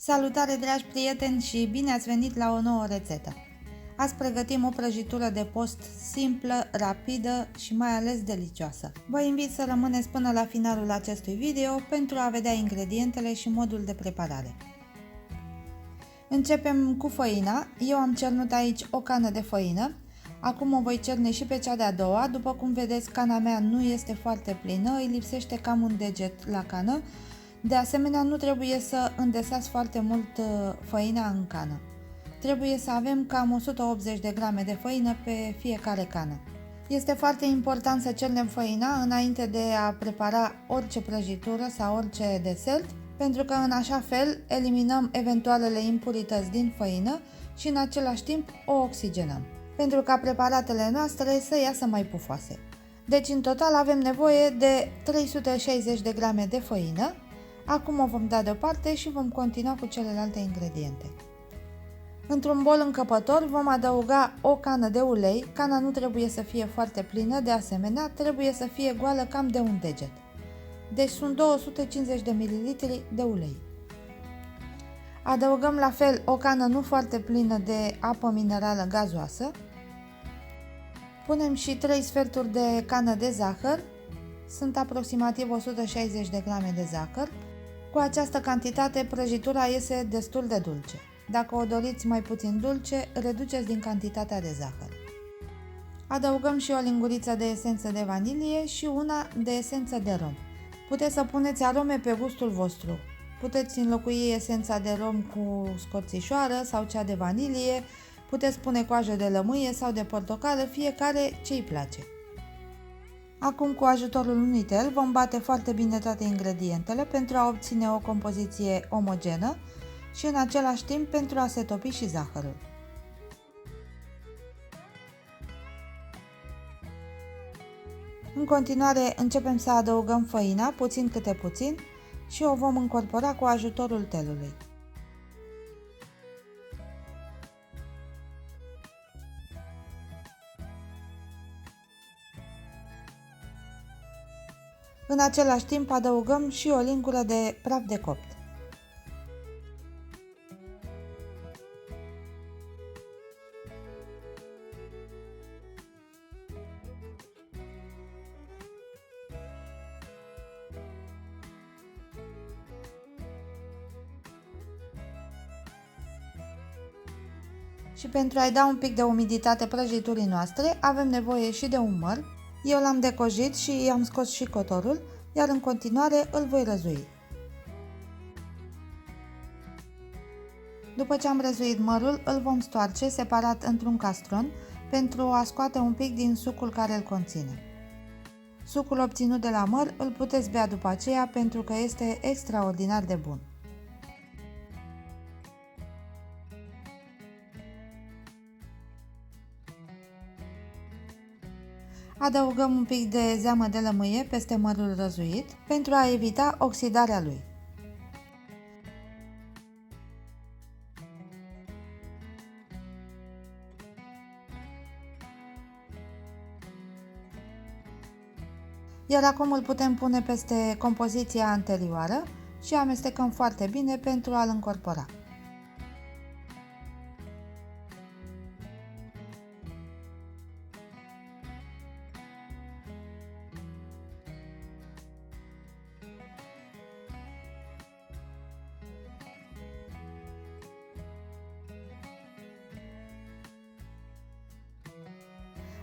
Salutare dragi prieteni și bine ați venit la o nouă rețetă! Azi pregătim o prăjitură de post simplă, rapidă și mai ales delicioasă. Vă invit să rămâneți până la finalul acestui video pentru a vedea ingredientele și modul de preparare. Începem cu făina. Eu am cernut aici o cană de făină. Acum o voi cerne și pe cea de-a doua. După cum vedeți, cana mea nu este foarte plină, îi lipsește cam un deget la cană. De asemenea, nu trebuie să îndesați foarte mult făina în cană. Trebuie să avem cam 180 de grame de făină pe fiecare cană. Este foarte important să cernem făina înainte de a prepara orice prăjitură sau orice desert, pentru că în așa fel eliminăm eventualele impurități din făină și în același timp o oxigenăm, pentru ca preparatele noastre să iasă mai pufoase. Deci în total avem nevoie de 360 de grame de făină. Acum o vom da deoparte și vom continua cu celelalte ingrediente. Într-un bol încăpător vom adăuga o cană de ulei. Cana nu trebuie să fie foarte plină, de asemenea trebuie să fie goală cam de un deget. Deci sunt 250 de ml de ulei. Adăugăm la fel o cană nu foarte plină de apă minerală gazoasă. Punem și 3 sferturi de cană de zahăr. Sunt aproximativ 160 de grame de zahăr. Cu această cantitate, prăjitura iese destul de dulce. Dacă o doriți mai puțin dulce, reduceți din cantitatea de zahăr. Adăugăm și o linguriță de esență de vanilie și una de esență de rom. Puteți să puneți arome pe gustul vostru. Puteți înlocui esența de rom cu scorțișoară sau cea de vanilie, puteți pune coajă de lămâie sau de portocală, fiecare ce îi place. Acum, cu ajutorul unui tel, vom bate foarte bine toate ingredientele pentru a obține o compoziție omogenă și în același timp pentru a se topi și zahărul. În continuare începem să adăugăm făina, puțin câte puțin, și o vom încorpora cu ajutorul telului. În același timp adăugăm și o lingură de praf de copt. Și pentru a-i da un pic de umiditate prăjiturii noastre, avem nevoie și de un măr. Eu l-am decojit și i-am scos și cotorul, iar în continuare îl voi răzui. După ce am răzuit mărul, îl vom stoarce separat într-un castron pentru a scoate un pic din sucul care îl conține. Sucul obținut de la măr îl puteți bea după aceea pentru că este extraordinar de bun. Adăugăm un pic de zeamă de lămâie peste mărul răzuit pentru a evita oxidarea lui. Iar acum îl putem pune peste compoziția anterioară și amestecăm foarte bine pentru a-l încorpora.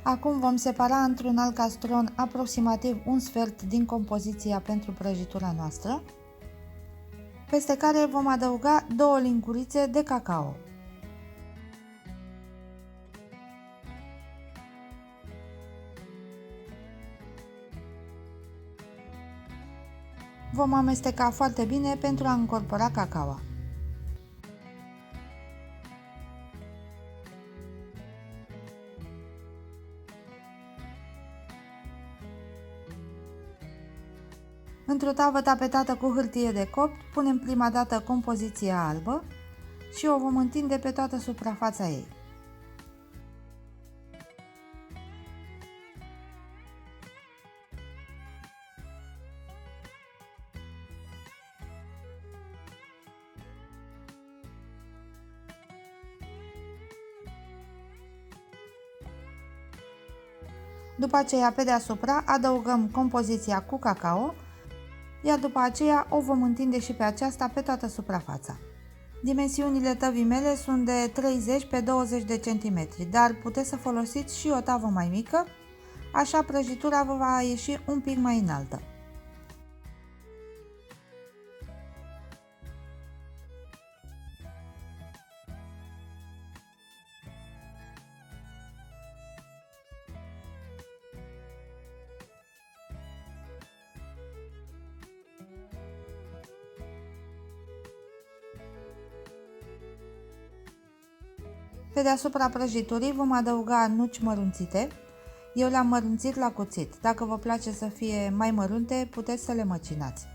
Acum vom separa într-un alt castron aproximativ un sfert din compoziția pentru prăjitura noastră, peste care vom adăuga 2 lingurițe de cacao. Vom amesteca foarte bine pentru a încorpora cacao. Într-o tavă tapetată cu hârtie de copt, punem prima dată compoziția albă și o vom întinde pe toată suprafața ei. După aceea, pe deasupra, adăugăm compoziția cu cacao, iar după aceea o vom întinde și pe aceasta pe toată suprafața. Dimensiunile tăvii mele sunt de 30 pe 20 de centimetri, dar puteți să folosiți și o tavă mai mică, așa prăjitura vă va ieși un pic mai înaltă. Pe deasupra prăjiturii vom adăuga nuci mărunțite. Eu le-am mărunțit la cuțit. Dacă vă place să fie mai mărunte, puteți să le măcinați.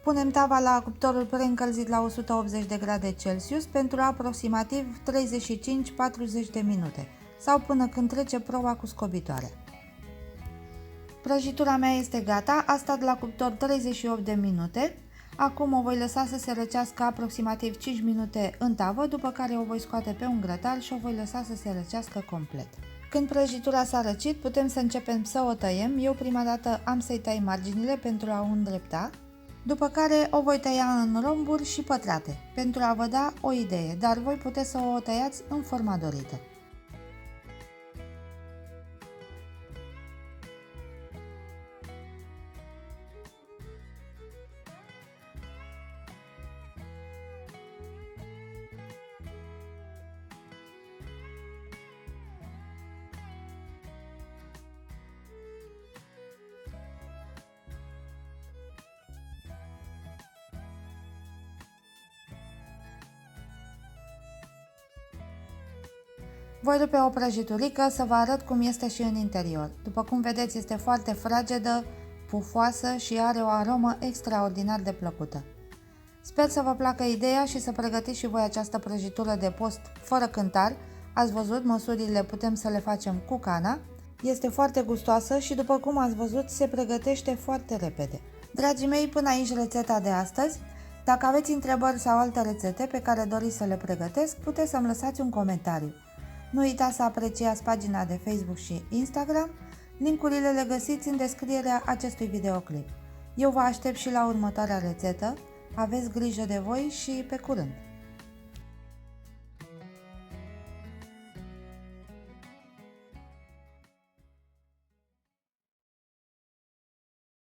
Punem tava la cuptorul preîncălzit la 180 de grade Celsius pentru aproximativ 35-40 de minute sau până când trece proba cu scobitoare. Prăjitura mea este gata, a stat la cuptor 38 de minute. Acum o voi lăsa să se răcească aproximativ 5 minute în tavă, după care o voi scoate pe un grătar și o voi lăsa să se răcească complet. Când prăjitura s-a răcit, putem să începem să o tăiem. Eu prima dată am să-i tai marginile pentru a o îndrepta, după care o voi tăia în romburi și pătrate, pentru a vă da o idee, dar voi puteți să o tăiați în forma dorită. Voi rupe o prăjiturică să vă arăt cum este și în interior. După cum vedeți, este foarte fragedă, pufoasă și are o aromă extraordinar de plăcută. Sper să vă placă ideea și să pregătiți și voi această prăjitură de post fără cântar. Ați văzut, măsurile putem să le facem cu cana. Este foarte gustoasă și, după cum ați văzut, se pregătește foarte repede. Dragii mei, până aici rețeta de astăzi. Dacă aveți întrebări sau alte rețete pe care doriți să le pregătesc, puteți să-mi lăsați un comentariu. Nu uitați să apreciați pagina de Facebook și Instagram, linkurile le găsiți în descrierea acestui videoclip. Eu vă aștept și la următoarea rețetă, aveți grijă de voi și pe curând!